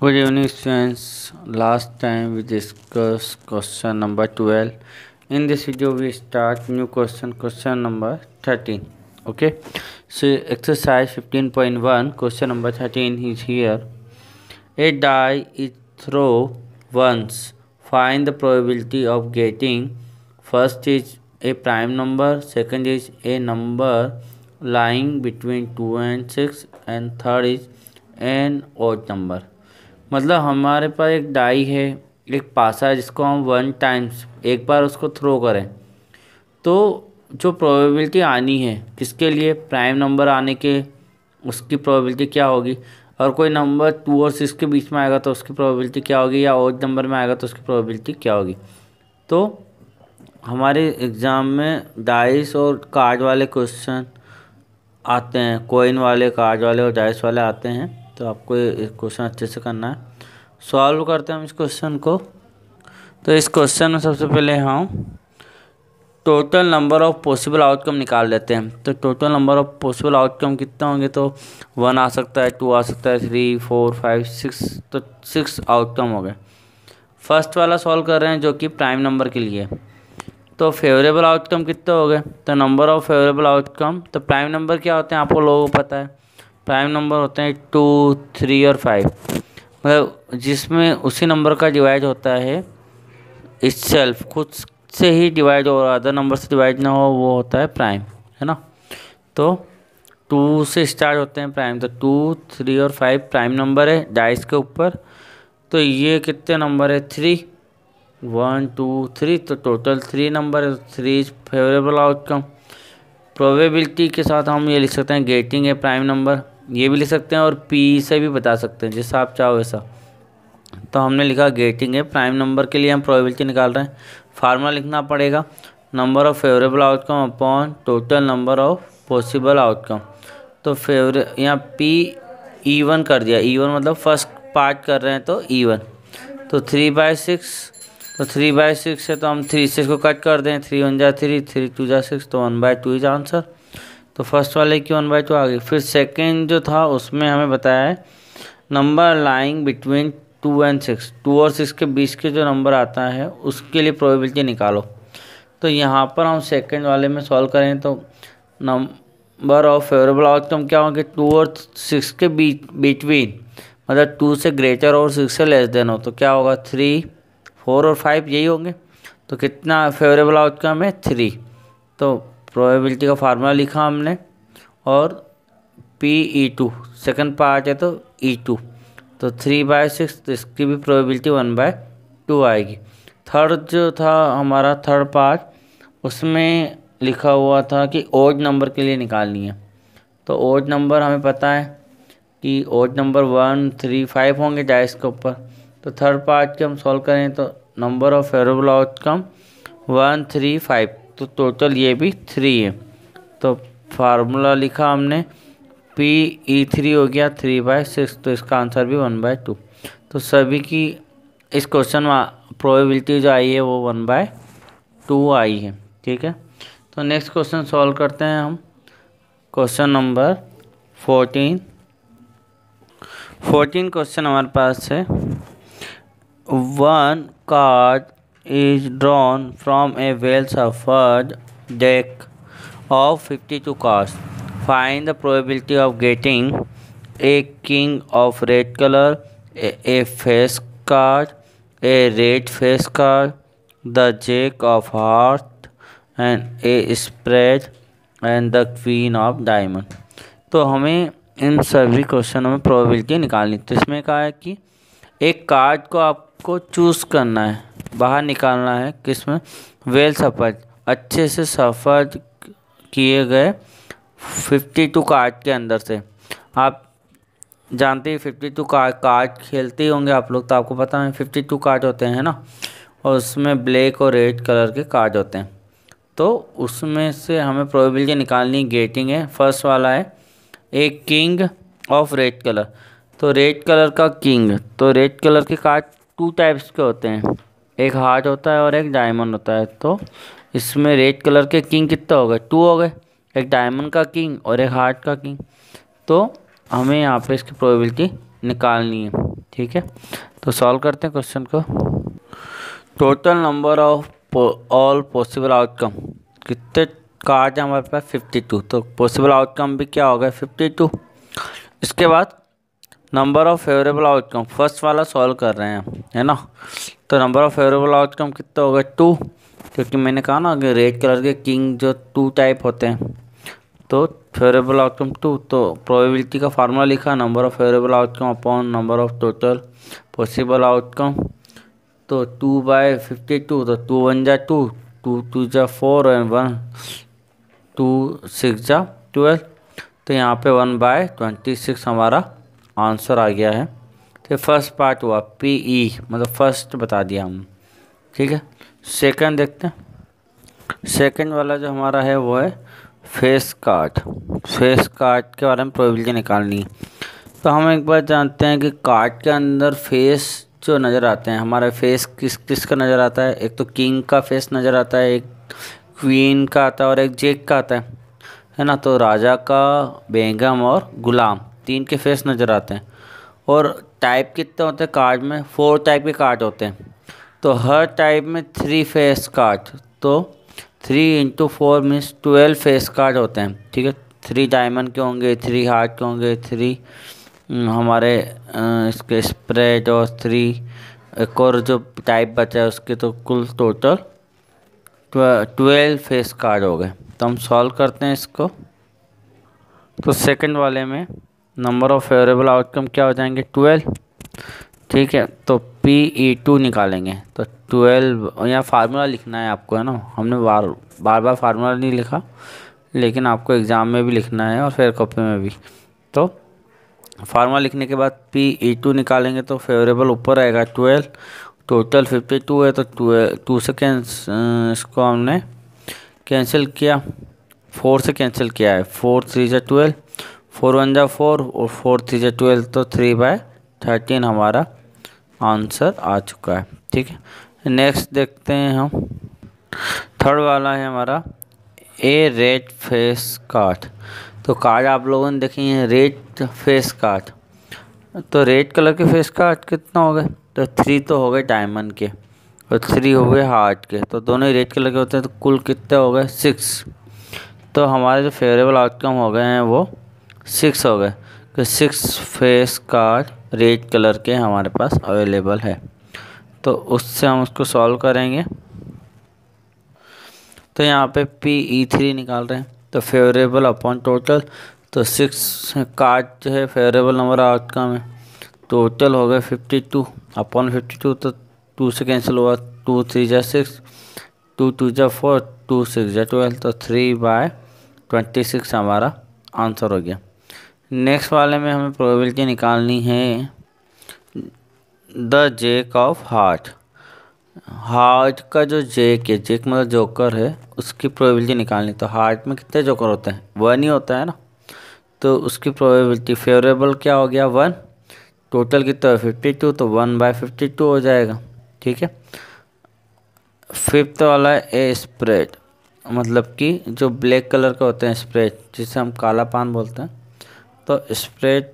Good evening, students. Last time we discussed question number 12. In this video, we start new question number 13. Okay, so exercise 15.1, question number 13 is here. A die is thrown once. Find the probability of getting first is a prime number, second is a number lying between 2 and 6, and third is an odd number. मतलब हमारे पास एक die है, एक पासा है जिसको हम 1 times एक बार उसको थ्रो करें तो जो प्रोबेबिलिटी आनी है किसके लिए, प्राइम नंबर आने के, उसकी प्रोबेबिलिटी क्या होगी। और कोई नंबर 2 और 6 के बीच में आएगा तो उसकी प्रोबेबिलिटी क्या होगी, या ऑड नंबर में आएगा तो उसकी प्रोबेबिलिटी क्या होगी। तो हमारे एग्ज़ाम में डाइस और कार्ड वाले क्वेश्चन आते हैं, कॉइन वाले, कार्ड वाले और डाइस वाले आते हैं। तो आपको ये क्वेश्चन अच्छे से करना है। सॉल्व करते हैं हम इस क्वेश्चन को। तो इस क्वेश्चन में सबसे पहले हम total number of possible outcome निकाल लेते हैं। तो total number of possible outcome कितना होंगे, तो 1 आ सकता है, 2 आ सकता है, 3, 4, 5, 6, तो 6 आउटकम हो गए। फर्स्ट वाला सॉल्व कर रहे हैं जो कि प्राइम नंबर के लिए। तो फेवरेबल आउटकम कितने हो गए, तो नंबर ऑफ फेवरेबल आउटकम। तो प्राइम नंबर क्या होते हैं आपको लोगों को पता है, प्राइम नंबर होते हैं 2, 3 और 5, मतलब जिसमें उसी नंबर का डिवाइड होता है इटसेल्फ, खुद से ही डिवाइड और अदर नंबर से डिवाइड ना हो, वो होता है प्राइम, है ना। तो 2 से स्टार्ट होते हैं प्राइम। तो 2, 3 और 5 प्राइम नंबर है डाइस के ऊपर। तो ये कितने नंबर है, 3, 1, 2, 3, तो टोटल 3 नंबर है। 3 इज फेवरेबल आउटकम। प्रोबेबिलिटी के साथ हम ये लिख सकते हैं गेटिंग है प्राइम नंबर, ये भी लिख सकते हैं और पी से भी बता सकते हैं, जैसा आप चाहो वैसा। तो हमने लिखा गेटिंग है प्राइम नंबर के लिए हम प्रोबेबिलिटी निकाल रहे हैं। फार्मूला लिखना पड़ेगा, number of favourable outcome upon total number of possible outcome. तो यहाँ पी E1 कर दिया, E1 मतलब फर्स्ट पार्ट कर रहे हैं तो E1। तो 3/6, तो 3/6 है तो हम 3 से इसको कट कर दें, 3 1 जा 3, 3 2 जा 6, तो 1/2 इज आंसर। तो फर्स्ट वाले की 1/2 आ गई। फिर सेकेंड जो था उसमें हमें बताया है नंबर लाइंग बिटवीन 2 एंड 6, 2 और 6 के बीच के जो नंबर आता है उसके लिए प्रोबेबिलिटी निकालो। तो यहाँ पर हम सेकेंड वाले में सॉल्व करें तो नंबर ऑफ फेवरेबल आउटकम क्या होंगे, 2 और 6 के बिटवीन, मतलब 2 से ग्रेटर और 6 से लेस देन हो, तो क्या होगा 3, 4 और 5 यही होंगे। तो कितना फेवरेबल आउटकम है 3। तो प्रोबेबिलिटी का फार्मूला लिखा हमने और PE2 सेकंड पार्ट है तो E2, तो 3/6, तो इसकी भी प्रोबेबिलिटी 1/2 आएगी। थर्ड जो था हमारा थर्ड पार्ट, उसमें लिखा हुआ था कि ओड नंबर के लिए निकालनी है। तो ओड नंबर हमें पता है कि ओड नंबर 1, 3, 5 होंगे डाइस के ऊपर। तो थर्ड पार्ट के हम सॉल्व करें तो नंबर ऑफ फेवरेबल आउटकम 1, 3, 5, तो टोटल ये भी 3 है। तो फार्मूला लिखा हमने, PE3 हो गया 3/6, तो इसका आंसर भी 1/2। तो सभी की इस क्वेश्चन में प्रोबेबिलिटी जो आई है वो 1/2 आई है, ठीक है। तो नेक्स्ट क्वेश्चन सॉल्व करते हैं हम। क्वेश्चन नंबर 14 क्वेश्चन हमारे पास है, 1 card is drawn from a well shuffled deck of 52 cards. Find the probability of getting a king of red color, a face card, a red face card, the jack of heart, and a spread, and the queen of diamond. तो हमें इन सभी क्वेश्चनों में probability निकालनी। तो इसमें कहा है कि एक कार्ड को आपको चूज़ करना है, बाहर निकालना है, किसमें, वेल सफल, अच्छे से सफल किए गए 52 कार्ड के अंदर से। आप जानते हैं 52 कार्ड खेलते ही होंगे आप लोग, तो आपको पता है 52 कार्ड होते हैं ना, और उसमें ब्लैक और रेड कलर के कार्ड होते हैं। तो उसमें से हमें प्रोबेबिलिटी निकालनी, गेटिंग है। फर्स्ट वाला है एक किंग ऑफ रेड कलर, तो रेड कलर का किंग, तो रेड कलर के कार्ड 2 टाइप्स के होते हैं, एक हार्ट होता है और एक डायमंड होता है। तो इसमें रेड कलर के किंग कितना हो गए, 2 हो गए, एक डायमंड का किंग और एक हार्ट का किंग। तो हमें यहाँ पे इसकी प्रोबेबिलिटी निकालनी है। ठीक है, तो सॉल्व करते हैं क्वेश्चन को। Total number of all possible outcome, कितने कार्ड है हमारे पास 52, तो पॉसिबल आउटकम भी क्या होगा 52। इसके बाद number of favourable outcome, first वाला सॉल्व कर रहे हैं है ना, तो नंबर ऑफ फेवरेबल आउटकम कितना होगा 2, क्योंकि मैंने कहा ना कि रेड कलर के किंग जो 2 टाइप होते हैं, तो फेवरेबल आउटकम 2, तो प्रोबेबिलिटी का फार्मूला लिखा number of favourable outcome upon number of total possible outcome, तो 2/52, तो 2 1 जा 2, 2 2 जा 4 और 1 2 6 जा 12, तो यहाँ पे 1/26 हमारा आंसर आ गया है। तो फर्स्ट पार्ट हुआ PE, मतलब फर्स्ट बता दिया हम, ठीक है। सेकंड देखते हैं, सेकंड वाला जो हमारा है वो है फेस कार्ड। फेस कार्ड के बारे में प्रोबेबिलिटी निकालनी है, तो हम एक बार जानते हैं कि कार्ड के अंदर फेस जो नज़र आते हैं, हमारा फेस किस किस का नज़र आता है, एक तो किंग का फेस नज़र आता है, एक क्वीन का आता है और एक जेक का आता है ना, तो राजा का, बेगम और गुलाम, 3 के फेस नज़र आते हैं। और टाइप कितने होते हैं कार्ड में, 4 टाइप के कार्ड होते हैं, तो हर टाइप में 3 फेस कार्ड, तो 3 × 4 मीन्स 12 फेस कार्ड होते हैं, ठीक है। 3 डायमंड के होंगे, 3 हार्ट के होंगे, 3 हमारे इसके स्प्रेड और 3 एक और जो टाइप बचा है उसके, तो कुल टोटल 12 फेस कार्ड हो गए। तो हम सॉल्व करते हैं इसको। तो सेकंड वाले में नंबर ऑफ फेवरेबल आउटकम क्या हो जाएंगे 12, ठीक है। तो PE2 निकालेंगे, तो 12, यहाँ फार्मूला लिखना है आपको है ना, हमने बार फार्मूला नहीं लिखा, लेकिन आपको एग्ज़ाम में भी लिखना है और फेयर कॉपी में भी। तो फार्मूला लिखने के बाद PE2 निकालेंगे, तो फेवरेबल ऊपर आएगा 12, टोटल 52 है, तो 2 से इसको हमने कैंसिल किया, 4 से कैंसिल किया है, 4 3 जा 12, 4 1 जा 4 और 4 3 जा 12, तो 3/13 हमारा आंसर आ चुका है, ठीक है। नेक्स्ट देखते हैं हम, थर्ड वाला है हमारा ए रेड फेस कार्ड। तो कार्ड आप लोगों ने देखे हैं रेड फेस कार्ड, तो रेड कलर के फेस कार्ड कितना हो गए, तो 3 तो हो गए डायमंड के और 3 हो गए हार्ट के, तो दोनों ही रेड कलर के होते हैं, तो कुल कितने हो गए 6। तो हमारे जो फेवरेबल आउटकम हो गए हैं वो 6 हो गए, तो 6 फेस कार्ड रेड कलर के हमारे पास अवेलेबल है। तो उससे हम उसको सॉल्व करेंगे, तो यहाँ पे PE3 निकाल रहे हैं, तो फेवरेबल अपॉन टोटल, तो 6 कार्ड जो है फेवरेबल नंबर आउटकम है, टोटल हो गए 52 अपॉन 52, तो 2 से कैंसिल हुआ, 2 3 जा 6, 2 2 जा 4, 2 6 जा 12, तो 3/26 हमारा आंसर हो गया। नेक्स्ट वाले में हमें प्रोबेबिलिटी निकालनी है the Jake of heart. Heart का जो जेक है, जेक मतलब जोकर है, उसकी प्रोबेबिलिटी निकालनी, तो हार्ट में कितने जोकर होते हैं 1 ही होता है ना, तो उसकी प्रोबेबिलिटी फेवरेबल क्या हो गया 1, टोटल कितना है 52, तो 1/52 हो जाएगा, ठीक है। फिफ्थ वाला है ए स्प्रेड, मतलब कि जो ब्लैक कलर के होते हैं स्प्रेड, जिसे हम काला पान बोलते हैं, तो स्प्रेड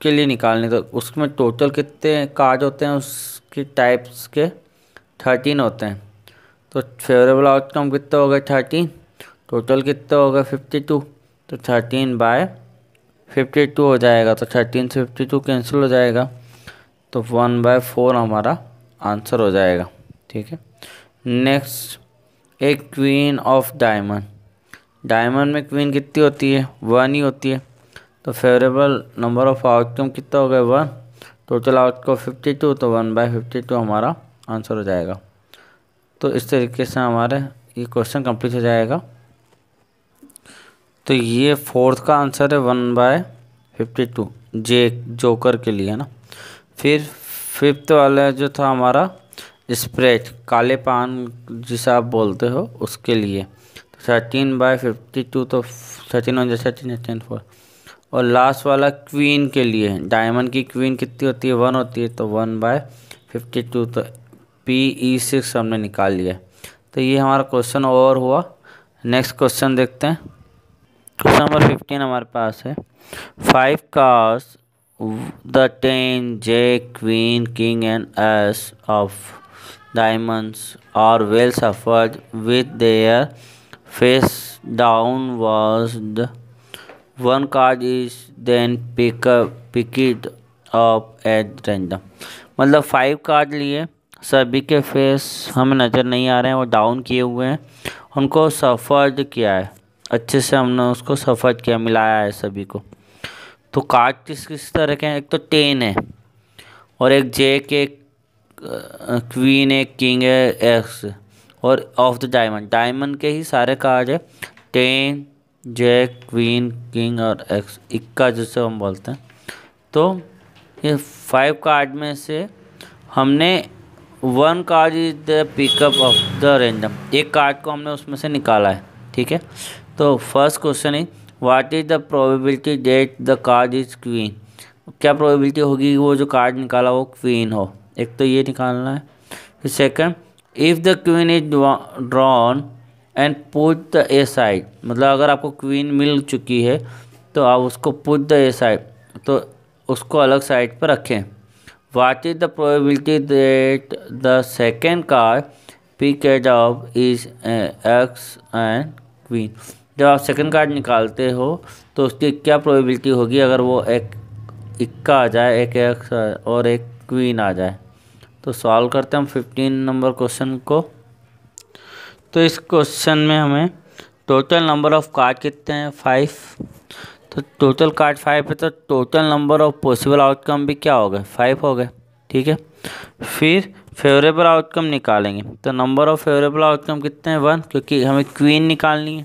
के लिए निकालने, तो उसमें टोटल कितने कार्ड होते हैं उसकी टाइप्स के 13 होते हैं, तो फेवरेबल आउटकम कितना हो गया 13, टोटल कितना होगा 52, तो 13/52 हो जाएगा, तो 13 से 52 कैंसिल हो जाएगा, तो 1/4 हमारा आंसर हो जाएगा, ठीक है। नेक्स्ट एक क्वीन ऑफ डायमंड, डायमंड में क्वीन कितनी होती है 1 ही होती है, तो फेवरेबल नंबर ऑफ आउटकम कितना हो गया 1, टोटल आउटकम 52, तो 1/52 हमारा आंसर हो जाएगा। तो इस तरीके से हमारे ये क्वेश्चन कंप्लीट हो जाएगा। तो ये फोर्थ का आंसर है 1/52 जोकर के लिए है ना। फिर फिफ्थ वाला जो था हमारा स्प्रेड, काले पान जिसे आप बोलते हो उसके लिए, तो 13/52, तो 13 1 13 13 4। और लास्ट वाला क्वीन के लिए, डायमंड की क्वीन कितनी होती है 1 होती है, तो 1/52, तो PE6 हमने निकाल लिया। तो ये हमारा क्वेश्चन ओवर हुआ। नेक्स्ट क्वेश्चन देखते हैं। क्वेश्चन नंबर 15 हमारे पास है 5 cars the 10 Jack, Queen, King and Ace of diamonds are well suffered with their face down was the one card is then picked up at random। मतलब 5 card लिए, सभी के face हमें नज़र नहीं आ रहे हैं, वो डाउन किए हुए हैं, उनको सफ़र्ड किया है, अच्छे से हमने उसको सफ़र्ड किया, मिलाया है सभी को। तो कार्ड किस किस तरह के हैं, एक तो 10 है और एक जैक, एक क्वीन, एक किंग है, एक्स और ऑफ द डायमंड के ही सारे कार्ड है, 10 जैक, क्वीन, किंग और एक्स, इक्का जिसे हम बोलते हैं। तो ये 5 कार्ड में से हमने 1 card is the pickup of the random, एक कार्ड को हमने उसमें से निकाला है, ठीक है। तो first question is what is the probability that the card is queen, क्या प्रोबेबिलिटी होगी वो जो कार्ड निकाला वो क्वीन हो, एक तो ये निकालना है। फिर second, if the queen is drawn and put the A side, मतलब अगर आपको क्वीन मिल चुकी है तो आप उसको पुट द ए साइड, तो उसको अलग साइड पर रखें। What is the probability that the second card picked up is x and queen, जब आप सेकेंड कार्ड निकालते हो तो उसकी क्या प्रोबेबिलिटी होगी अगर वो एक इक्का आ जाए, एक एक्स और एक क्वीन आ जाए। तो सॉल्व करते हैं हम 15 नंबर क्वेश्चन को। तो इस क्वेश्चन में हमें टोटल नंबर ऑफ कार्ड कितने हैं, 5, तो टोटल कार्ड 5 है, तो total number of possible outcome भी क्या हो गए, 5 हो गए, ठीक है। फिर फेवरेबल आउटकम निकालेंगे, तो नंबर ऑफ फेवरेबल आउटकम कितने हैं, 1, क्योंकि हमें क्वीन निकालनी है,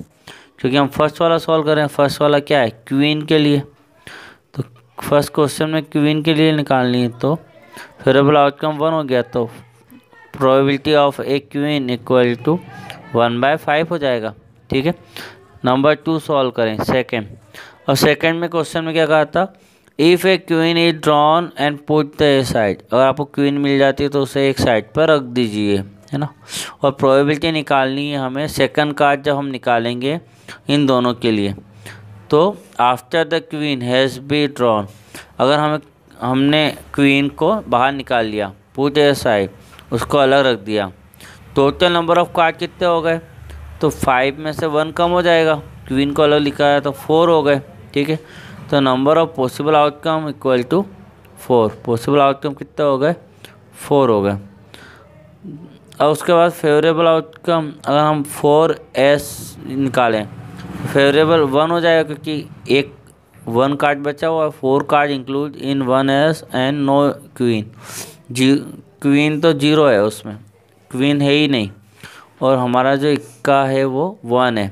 क्योंकि हम फर्स्ट वाला सॉल्व कर रहे हैं, फर्स्ट वाला क्या है, क्वीन के लिए, तो फर्स्ट क्वेश्चन में क्वीन के लिए निकालनी है, तो फेवरेबल आउटकम 1 हो गया, तो probability of a queen equal to 1/5 हो जाएगा, ठीक है। नंबर 2 सॉल्व करें सेकेंड, और सेकेंड में क्वेश्चन में क्या कहा था, if a queen is drawn and put the aside, अगर आपको क्वीन मिल जाती है तो उसे एक साइड पर रख दीजिए, है ना। और प्रोबेबिलिटी निकालनी है हमें सेकंड कार्ड जब हम निकालेंगे इन दोनों के लिए, तो after the queen has be drawn, अगर हमने क्वीन को बाहर निकाल लिया, पुट ए साइड, उसको अलग रख दिया, टोटल नंबर ऑफ कार्ड कितने हो गए, तो 5 में से 1 कम हो जाएगा, क्वीन को अलग लिखा है तो 4 हो गए, ठीक है। तो number of possible outcome equal to 4, possible outcome कितने हो गए, 4 हो गए। और उसके बाद फेवरेबल आउटकम अगर हम 4S निकालें, फेवरेबल 1 हो जाएगा, क्योंकि एक 1 कार्ड बचा हुआ है, 4 card include in 1S and no queen, queen तो 0 है, उसमें क्वीन है ही नहीं, और हमारा जो इक्का है वो 1 है,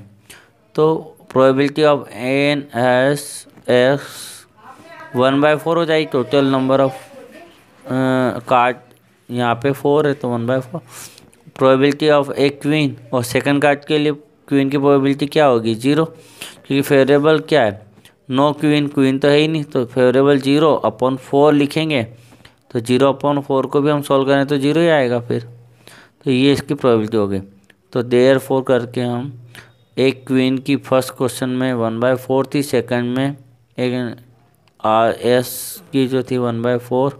तो प्रोबेबिलिटी ऑफ NS एक्स 1/4 हो जाएगी। टोटल नंबर ऑफ कार्ड यहाँ पे 4 है तो 1/4। प्रोबेबिलिटी ऑफ ए क्वीन, और सेकंड कार्ड के लिए क्वीन की प्रोबेबिलिटी क्या होगी, 0, क्योंकि फेवरेबल क्या है, नो क्वीन, क्वीन तो है ही नहीं, तो फेवरेबल 0/4 लिखेंगे, तो 0/4 को भी हम सॉल्व करें तो 0 ही आएगा फिर, तो ये इसकी प्रोबेबिलिटी हो गई। तो देयरफॉर करके हम एक क्वीन की फर्स्ट क्वेश्चन में 1/4 थी, सेकंड में एक RS की जो थी 1/4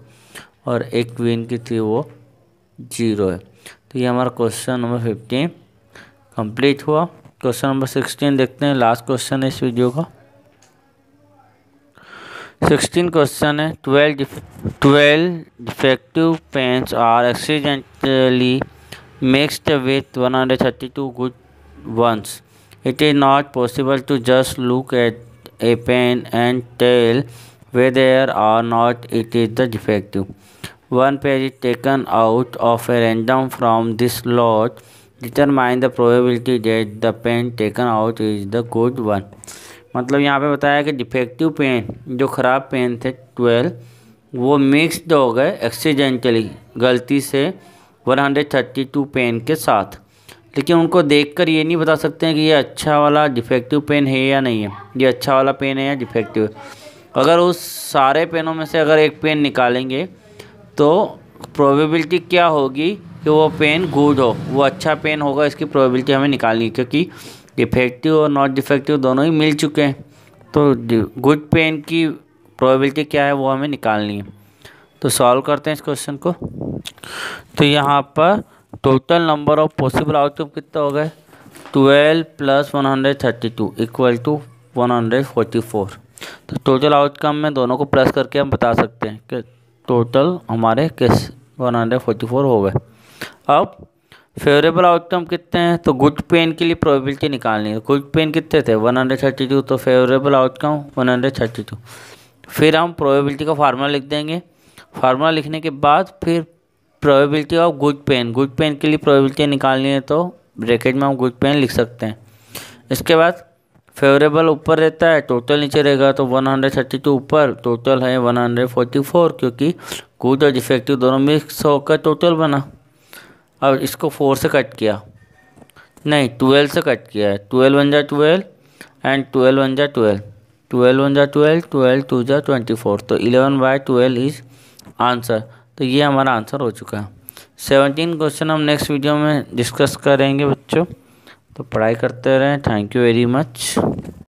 और एक क्वीन की थी वो 0 है। तो ये हमारा क्वेश्चन नंबर 15 कंप्लीट हुआ। क्वेश्चन नंबर 16 देखते हैं, लास्ट क्वेश्चन है इस वीडियो का। 16 क्वेश्चन है, 12 defective pens are accidentally mixed with 132 good ones. It is not possible to just look at a pen and tell whether or not it is the defective. One page is taken out of a random from this lot. Determine the probability that the pen taken out is the good one. मतलब यहाँ पे बताया कि defective pen, जो ख़राब pen थे 12, वो mixed हो गए एक्सीडेंटली, गलती से 132 पेन के साथ, लेकिन उनको देखकर ये नहीं बता सकते हैं कि ये अच्छा वाला डिफेक्टिव पेन है या नहीं है, ये अच्छा वाला पेन है या डिफेक्टिव है। अगर उस सारे पेनों में से अगर एक पेन निकालेंगे तो प्रोबेबिलिटी क्या होगी कि वो पेन गुड हो, वो अच्छा पेन होगा, इसकी प्रोबेबिलिटी हमें निकालनी है, क्योंकि डिफेक्टिव और नॉट डिफेक्टिव दोनों ही मिल चुके हैं। तो गुड पेन की प्रोबेबिलिटी क्या है वो हमें निकालनी है। तो सॉल्व करते हैं इस क्वेश्चन को। तो यहाँ पर total number of possible outcome कितना हो गए 12 + 132 इक्वल टू 144। तो टोटल आउटकम में दोनों को प्लस करके हम बता सकते हैं कि टोटल हमारे किस 144 हो गए। अब फेवरेबल आउटकम कितने हैं, तो गुड पेन के लिए प्रोबेबिलिटी निकालनी है। गुड पेन कितने थे 132, तो फेवरेबल आउटकम 132। फिर हम प्रोबेबिलिटी का फार्मूला लिख देंगे। फार्मूला लिखने के बाद फिर प्रोबेबिलिटी ऑफ गुड पेन के लिए प्रोबेबिलिटी निकालनी है, तो ब्रैकेट में हम गुड पेन लिख सकते हैं। इसके बाद फेवरेबल ऊपर रहता है, टोटल नीचे रहेगा, तो 132 ऊपर, टोटल है 144, क्योंकि गुड और डिफेक्टिव दोनों मिक्स होकर टोटल बना। अब इसको 4 से कट किया, नहीं 12 से कट किया है। 12 × 12 एंड 12 × 12, 12 × 12, 12 × 2 = 24, तो 11/12 इज आंसर। तो ये हमारा आंसर हो चुका है। 17 क्वेश्चन हम नेक्स्ट वीडियो में डिस्कस करेंगे बच्चों, तो पढ़ाई करते रहें। Thank you very much.